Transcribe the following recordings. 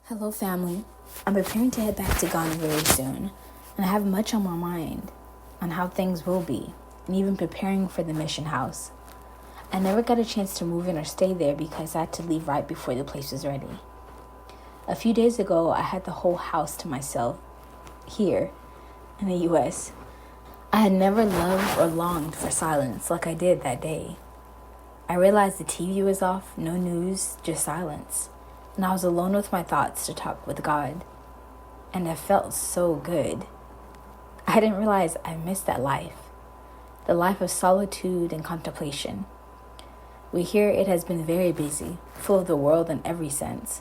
Hello, family. I'm preparing to head back to Ghana very soon, and I have much on my mind on how things will be, and even preparing for the mission house. I never got a chance to move in or stay there because I had to leave right before the place was ready. A few days ago, I had the whole house to myself here in the U.S. I had never loved or longed for silence like I did that day. I realized the TV was off, no news, just silence. And I was alone with my thoughts to talk with God. And it felt so good. I didn't realize I missed that life. The life of solitude and contemplation. We hear it has been very busy, full of the world in every sense.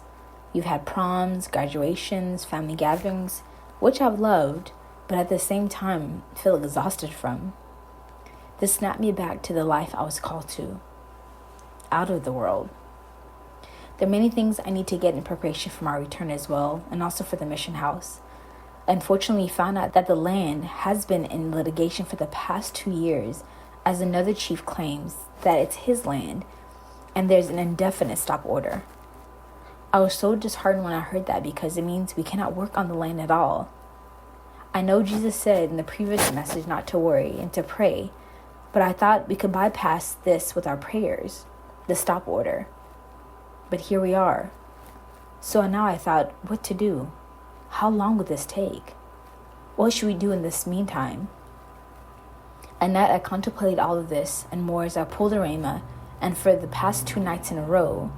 You've had proms, graduations, family gatherings, which I've loved, but at the same time feel exhausted from. This snapped me back to the life I was called to. Out of the world. There are many things I need to get in preparation for my return as well, and also for the mission house. Unfortunately, found out that the land has been in litigation for the past 2 years, as another chief claims that it's his land, and there's an indefinite stop order. I was so disheartened when I heard that because it means we cannot work on the land at all. I know Jesus said in the previous message not to worry and to pray, but I thought we could bypass this with our prayers, the stop order. But here we are. So now I thought, what to do? How long would this take? What should we do in this meantime? At night, I contemplated all of this and more as I pulled a rhema, and for the past 2 nights in a row,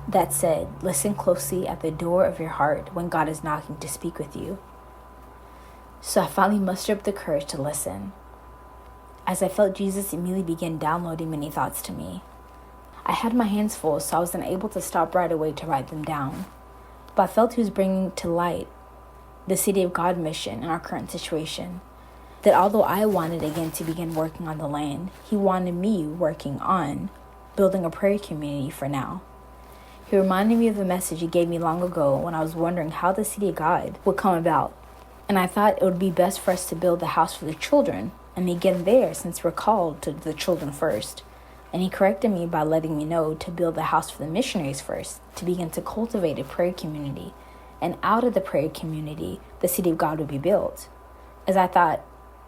that said, listen closely at the door of your heart when God is knocking to speak with you. So I finally mustered up the courage to listen. As I felt Jesus immediately began downloading many thoughts to me. I had my hands full, so I was unable to stop right away to write them down. But I felt he was bringing to light the City of God mission in our current situation. That although I wanted again to begin working on the land, he wanted me working on building a prayer community for now. He reminded me of the message he gave me long ago when I was wondering how the City of God would come about. And I thought it would be best for us to build the house for the children and begin there since we're called to the children first. And he corrected me by letting me know to build the house for the missionaries first, to begin to cultivate a prayer community. And out of the prayer community, the City of God would be built. As I thought,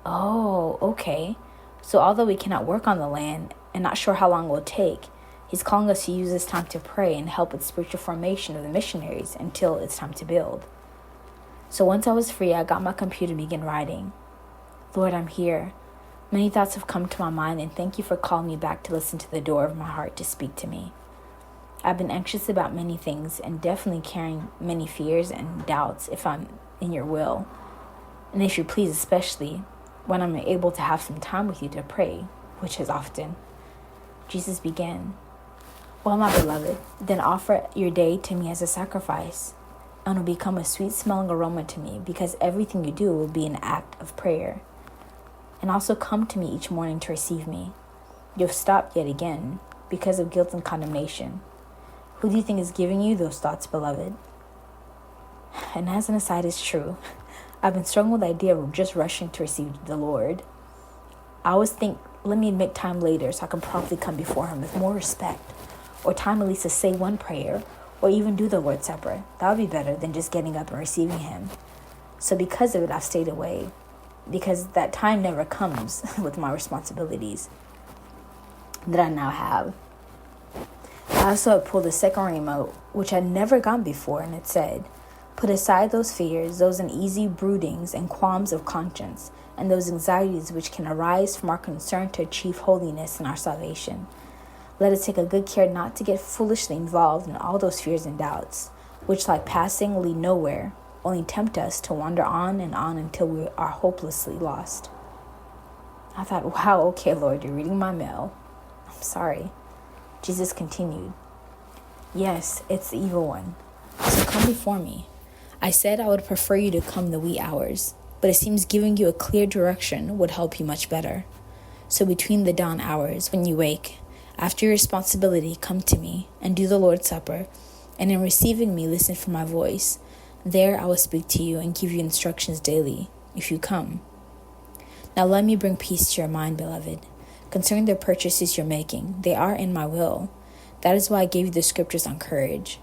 oh, okay. So although we cannot work on the land and not sure how long it will take, he's calling us to use this time to pray and help with spiritual formation of the missionaries until it's time to build. So once I was free, I got my computer and began writing. Lord, I'm here. Many thoughts have come to my mind, and thank you for calling me back to listen to the door of my heart to speak to me. I've been anxious about many things and definitely carrying many fears and doubts if I'm in your will. And if you please, especially when I'm able to have some time with you to pray, which is often. Jesus began, well, my beloved, then offer your day to me as a sacrifice, and it will become a sweet-smelling aroma to me, because everything you do will be an act of prayer. And also come to me each morning to receive me. You've stopped yet again because of guilt and condemnation. Who do you think is giving you those thoughts, beloved? And as an aside, it's true. I've been struggling with the idea of just rushing to receive the Lord. I always think, let me make time later so I can properly come before him with more respect, or time at least to say one prayer, or even do the Lord's Supper. That would be better than just getting up and receiving him. So because of it, I've stayed away. Because that time never comes with my responsibilities that I now have. I also pulled the second remote, which I'd never gotten before, and it said, put aside those fears, those uneasy broodings and qualms of conscience, and those anxieties which can arise from our concern to achieve holiness in our salvation. Let us take a good care not to get foolishly involved in all those fears and doubts, which like passing lead nowhere, only tempt us to wander on and on until we are hopelessly lost. I thought, wow, okay, Lord, you're reading my mail. I'm sorry. Jesus continued, yes, it's the evil one. So come before me. I said I would prefer you to come the wee hours, but it seems giving you a clear direction would help you much better. So between the dawn hours, when you wake, after your responsibility, come to me and do the Lord's Supper, and in receiving me, listen for my voice. There I will speak to you and give you instructions daily, if you come. Now let me bring peace to your mind, beloved. Concerning the purchases you're making, they are in my will. That is why I gave you the scriptures on courage.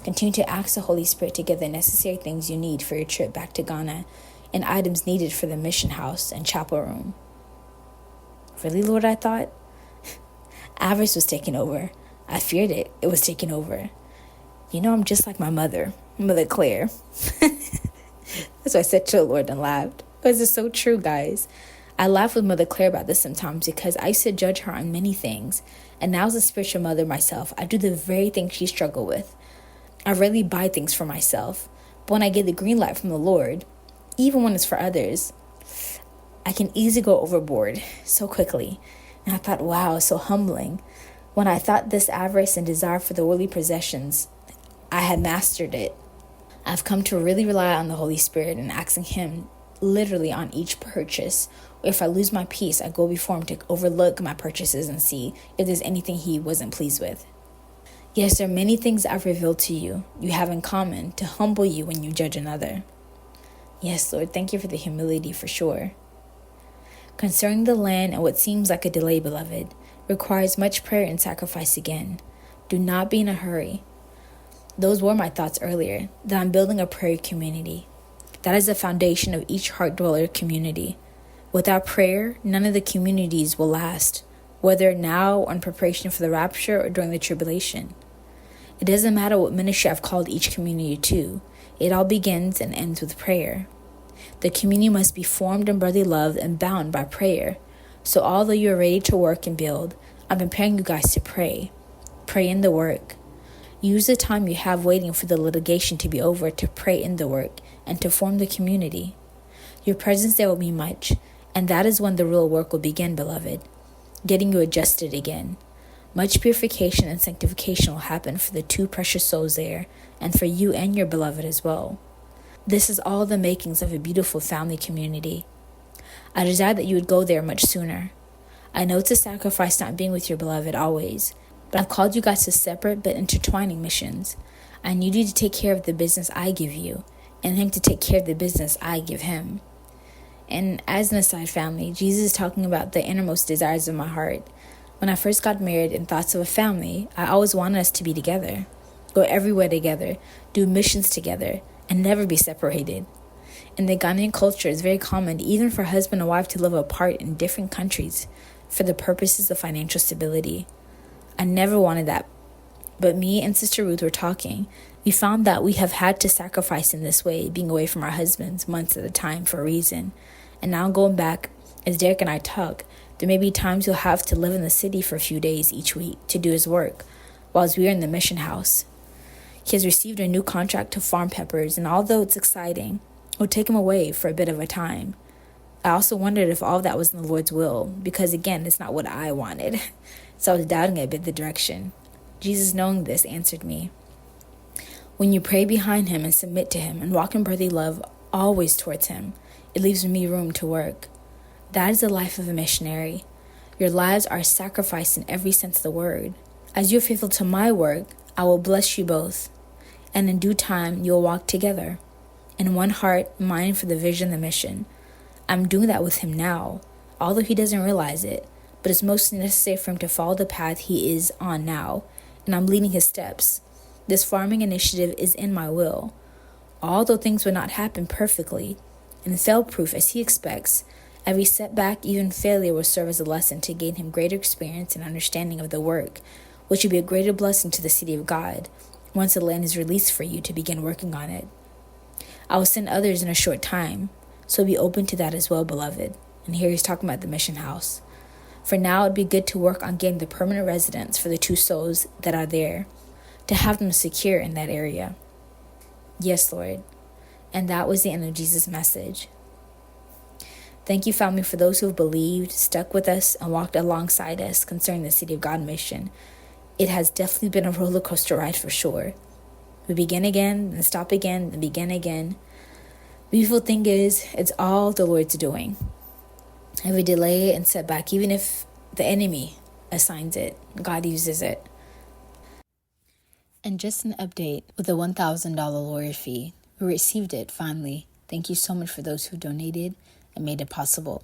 Continue to ask the Holy Spirit to get the necessary things you need for your trip back to Ghana and items needed for the mission house and chapel room. Really, Lord, I thought? Avarice was taking over. I feared it. It was taking over. You know, I'm just like my mother, Mother Claire. That's why I said to the Lord and laughed. Because it's so true, guys. I laugh with Mother Claire about this sometimes because I used to judge her on many things. And now as a spiritual mother myself, I do the very thing she struggled with. I rarely buy things for myself. But when I get the green light from the Lord, even when it's for others, I can easily go overboard so quickly. And I thought, wow, it's so humbling. When I thought this avarice and desire for the worldly possessions, I had mastered it. I've come to really rely on the Holy Spirit and asking Him literally on each purchase. If I lose my peace, I go before Him to overlook my purchases and see if there's anything He wasn't pleased with. Yes, there are many things I've revealed to you have in common to humble you when you judge another. Yes, Lord, thank you for the humility for sure. Concerning the land and what seems like a delay, beloved, requires much prayer and sacrifice again. Do not be in a hurry. Those were my thoughts earlier, that I'm building a prayer community. That is the foundation of each heart dweller community. Without prayer, none of the communities will last, whether now or in preparation for the rapture or during the tribulation. It doesn't matter what ministry I've called each community to. It all begins and ends with prayer. The community must be formed in brotherly love and bound by prayer. So although you are ready to work and build, I'm preparing you guys to pray. Pray in the work. Use the time you have waiting for the litigation to be over to pray in the work and to form the community. Your presence there will mean much, and that is when the real work will begin, beloved. Getting you adjusted again. Much purification and sanctification will happen for the two precious souls there, and for you and your beloved as well. This is all the makings of a beautiful family community. I desire that you would go there much sooner. I know it's a sacrifice not being with your beloved always, but I've called you guys to separate but intertwining missions. I need you to take care of the business I give you, and him to take care of the business I give him. And as an aside, family, Jesus is talking about the innermost desires of my heart. When I first got married and thoughts of a family, I always wanted us to be together, go everywhere together, do missions together, and never be separated. In the Ghanaian culture, it's very common even for husband and wife to live apart in different countries for the purposes of financial stability. I never wanted that. But me and Sister Ruth were talking. We found that we have had to sacrifice in this way, being away from our husbands months at a time for a reason. And now going back, as Derek and I talk, there may be times you'll have to live in the city for a few days each week to do his work, whilst we are in the mission house. He has received a new contract to farm peppers, and although it's exciting, it will take him away for a bit of a time. I also wondered if all of that was in the Lord's will, because again, it's not what I wanted. So I was doubting a bit the direction. Jesus, knowing this, answered me. When you pray behind him and submit to him and walk in brotherly love always towards him, it leaves me room to work. That is the life of a missionary. Your lives are a sacrifice in every sense of the word. As you are faithful to my work, I will bless you both. And in due time, you will walk together, in one heart, mind for the vision and the mission. I'm doing that with him now, although he doesn't realize it, but it's most necessary for him to follow the path he is on now, and I'm leading his steps. This farming initiative is in my will. Although things will not happen perfectly, and fail-proof as he expects, every setback, even failure, will serve as a lesson to gain him greater experience and understanding of the work, which will be a greater blessing to the city of God, once the land is released for you to begin working on it. I will send others in a short time, so be open to that as well, beloved. And here he's talking about the mission house. For now, it'd be good to work on getting the permanent residence for the two souls that are there, to have them secure in that area. Yes, Lord. And that was the end of Jesus' message. Thank you, family, for those who have believed, stuck with us, and walked alongside us concerning the City of God mission. It has definitely been a roller coaster ride for sure. We begin again, then stop again, then begin again. The beautiful thing is, it's all the Lord's doing. Every delay and setback, even if the enemy assigns it, God uses it. And just an update with the $1,000 lawyer fee. We received it finally. Thank you so much for those who donated and made it possible.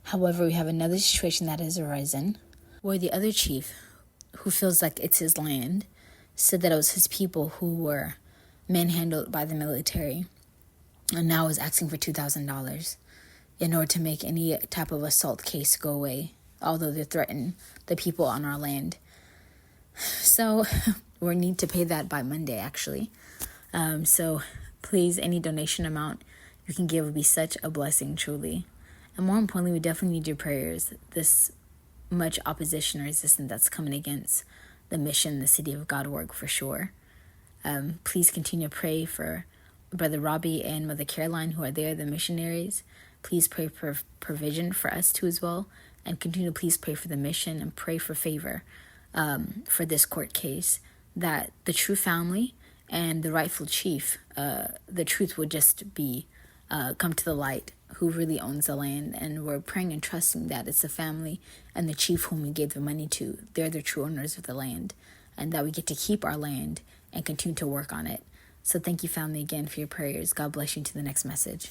However, we have another situation that has arisen where the other chief, who feels like it's his land, said that it was his people who were manhandled by the military, and now is asking for $2,000 in order to make any type of assault case go away, although they threaten the people on our land. So we need to pay that by Monday, actually. So please, any donation amount you can give would be such a blessing, truly. And more importantly, we definitely need your prayers. This much opposition or resistance that's coming against the mission, the City of God work, for sure. Please continue to pray for Brother Robbie and Mother Caroline, who are there, the missionaries. Please pray for provision for us too as well. And continue to please pray for the mission and pray for favor for this court case, that the true family and the rightful chief, the truth would just be come to the light, who really owns the land. And we're praying and trusting that it's the family and the chief whom we gave the money to. They're the true owners of the land, and that we get to keep our land and continue to work on it. So thank you, family, again for your prayers. God bless you. To the next message.